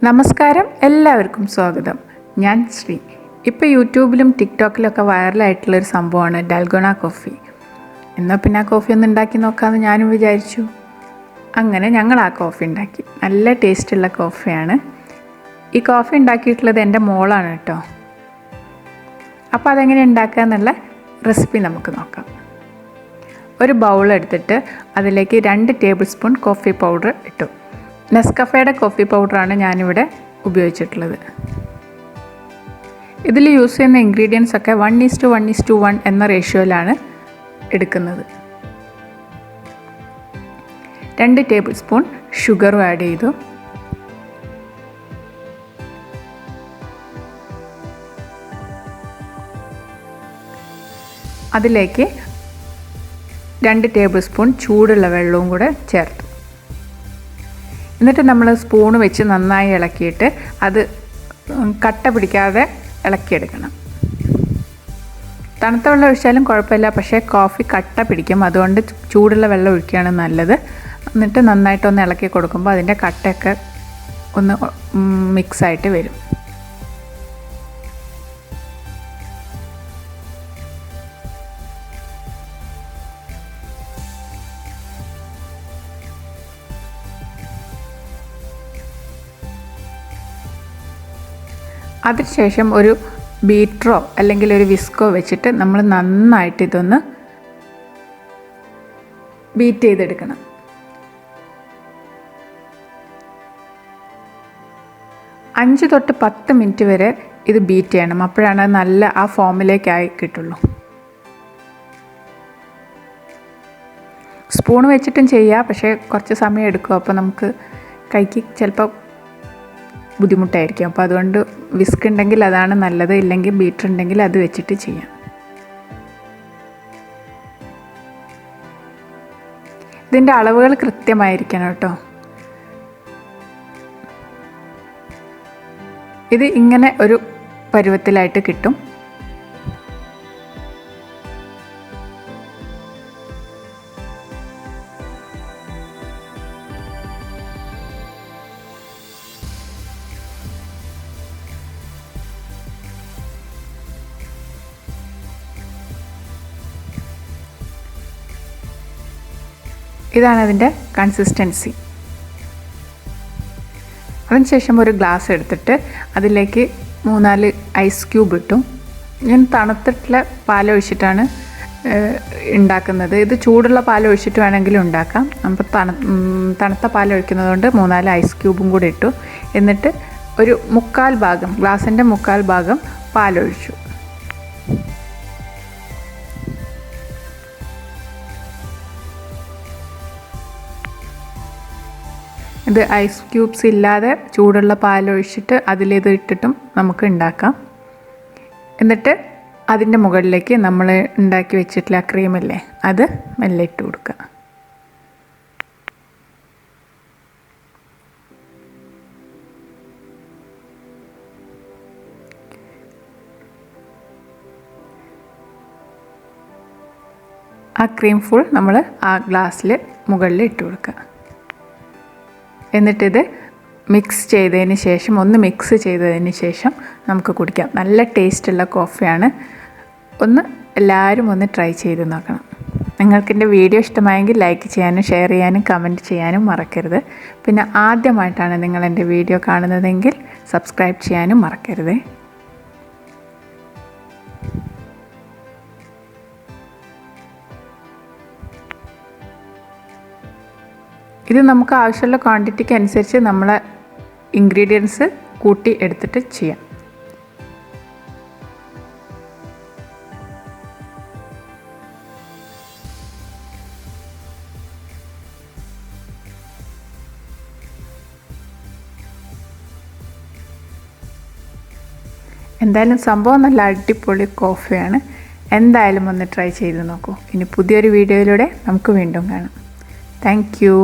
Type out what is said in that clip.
നമസ്കാരം, എല്ലാവർക്കും സ്വാഗതം. ഞാൻ ശ്രീ. ഇപ്പോൾ യൂട്യൂബിലും ടിക്ടോക്കിലൊക്കെ വൈറലായിട്ടുള്ളൊരു സംഭവമാണ് ഡാൽഗോണ കോഫി. എന്നാൽ പിന്നെ ആ കോഫി ഒന്ന് ഉണ്ടാക്കി നോക്കാമെന്ന് ഞാനും വിചാരിച്ചു. അങ്ങനെ ഞങ്ങൾ ആ കോഫി ഉണ്ടാക്കി. നല്ല ടേസ്റ്റുള്ള കോഫിയാണ്. ഈ കോഫി ഉണ്ടാക്കിയിട്ടുള്ളത് എൻ്റെ മോളാണ് കേട്ടോ. അപ്പോൾ അതെങ്ങനെ ഉണ്ടാക്കുക എന്നുള്ള റെസിപ്പി നമുക്ക് നോക്കാം. ഒരു ബൗൾ എടുത്തിട്ട് അതിലേക്ക് 2 ടേബിൾ സ്പൂൺ കോഫി പൗഡർ ഇട്ടു. നെസ്കഫേയുടെ കോഫി പൗഡറാണ് ഞാനിവിടെ ഉപയോഗിച്ചിട്ടുള്ളത്. ഇതിൽ യൂസ് ചെയ്യുന്ന ഇൻഗ്രീഡിയൻസ് ഒക്കെ 1:1:1 എന്ന റേഷ്യോയിലാണ് എടുക്കുന്നത്. 2 ടേബിൾ സ്പൂൺ ഷുഗറും ആഡ് ചെയ്തു. അതിലേക്ക് 2 ടേബിൾ സ്പൂൺ ചൂടുള്ള വെള്ളവും കൂടെ ചേർത്തു. എന്നിട്ട് നമ്മൾ സ്പൂണ് വെച്ച് നന്നായി ഇളക്കിയിട്ട് അത് കട്ട പിടിക്കാതെ ഇളക്കിയെടുക്കണം. തണുത്ത വെള്ളം ഒഴിച്ചാലും കുഴപ്പമില്ല, പക്ഷേ കോഫി കട്ട പിടിക്കും. അതുകൊണ്ട് ചൂടുള്ള വെള്ളം ഒഴിക്കുകയാണ് നല്ലത്. എന്നിട്ട് നന്നായിട്ടൊന്ന് ഇളക്കി കൊടുക്കുമ്പോൾ അതിൻ്റെ കട്ടയൊക്കെ ഒന്ന് മിക്സായിട്ട് വരും. അതിനുശേഷം ഒരു ബീറ്ററോ അല്ലെങ്കിൽ ഒരു വിസ്കോ വെച്ചിട്ട് നമ്മൾ നന്നായിട്ട് ഇതൊന്ന് ബീറ്റ് ചെയ്തെടുക്കണം. അഞ്ച് തൊട്ട് 10 മിനിറ്റ് വരെ ഇത് ബീറ്റ് ചെയ്യണം. അപ്പോഴാണ് നല്ല ആ ഫോമിലേക്കായി കിട്ടുള്ളൂ. സ്പൂൺ വെച്ചിട്ടും ചെയ്യുക, പക്ഷേ കുറച്ച് സമയം എടുക്കും. അപ്പോൾ നമുക്ക് കൈക്ക് ചിലപ്പോൾ ബുദ്ധിമുട്ടായിരിക്കും. അപ്പോൾ അതുകൊണ്ട് വിസ്ക് ഉണ്ടെങ്കിൽ അതാണ് നല്ലത്, ഇല്ലെങ്കിൽ ബീറ്റർ ഉണ്ടെങ്കിൽ അത് വെച്ചിട്ട് ചെയ്യാം. ഇതിൻ്റെ അളവുകൾ കൃത്യമായിരിക്കണം കേട്ടോ. ഇത് ഇങ്ങനെ ഒരു പരുവത്തിലായിട്ട് കിട്ടും. ഇതാണ് അതിൻ്റെ കൺസിസ്റ്റൻസി. അതിനുശേഷം ഒരു ഗ്ലാസ് എടുത്തിട്ട് അതിലേക്ക് 3-4 ഐസ് ക്യൂബ് ഇട്ടു. ഞാൻ തണുത്തിട്ടുള്ള പാലൊഴിച്ചിട്ടാണ് ഉണ്ടാക്കുന്നത്. ഇത് ചൂടുള്ള പാലൊഴിച്ചിട്ട് വേണമെങ്കിലും ഉണ്ടാക്കാം. അപ്പോൾ തണുത്ത പാലൊഴിക്കുന്നത് കൊണ്ട് 3-4 ഐസ് ക്യൂബും കൂടി ഇട്ടു. എന്നിട്ട് ഒരു 1/4 ഭാഗം, ഗ്ലാസിൻ്റെ 1/4 ഭാഗം പാലൊഴിച്ചു. ഇത് ഐസ് ക്യൂബ്സ് ഇല്ലാതെ ചൂടുള്ള പാലൊഴിച്ചിട്ട് അതിലിത് ഇട്ടിട്ടും നമുക്ക് ഉണ്ടാക്കാം. എന്നിട്ട് അതിൻ്റെ മുകളിലേക്ക് നമ്മൾ ഉണ്ടാക്കി വെച്ചിട്ടുള്ള ക്രീമില്ലേ, അത് മെല്ലെ ഇട്ട് കൊടുക്കുക. ആ ക്രീം ഫുൾ നമ്മൾ ആ ഗ്ലാസ്സിൽ മുകളിൽ ഇട്ട് കൊടുക്കുക. എന്നിട്ടിത് മിക്സ് ചെയ്തതിന് ശേഷം നമുക്ക് കുടിക്കാം. നല്ല ടേസ്റ്റുള്ള കോഫിയാണ്. എല്ലാവരും ഒന്ന് ട്രൈ ചെയ്ത് നോക്കണം. നിങ്ങൾക്ക് എൻ്റെ വീഡിയോ ഇഷ്ടമായെങ്കിൽ ലൈക്ക് ചെയ്യാനും ഷെയർ ചെയ്യാനും കമൻറ്റ് ചെയ്യാനും മറക്കരുത്. പിന്നെ ആദ്യമായിട്ടാണ് നിങ്ങൾ എൻ്റെ വീഡിയോ കാണുന്നതെങ്കിൽ സബ്സ്ക്രൈബ് ചെയ്യാനും മറക്കരുത്. ഇത് നമുക്ക് ആവശ്യമുള്ള ക്വാണ്ടിറ്റിക്ക് അനുസരിച്ച് നമ്മളെ ഇൻഗ്രീഡിയൻസ് കൂട്ടി എടുത്തിട്ട് ചെയ്യാം. എന്തായാലും സംഭവം നല്ല അടിപൊളി കോഫിയാണ്. എന്തായാലും ഒന്ന് ട്രൈ ചെയ്ത് നോക്കൂ. ഇനി പുതിയൊരു വീഡിയോയിലൂടെ നമുക്ക് വീണ്ടും കാണാം. Thank you.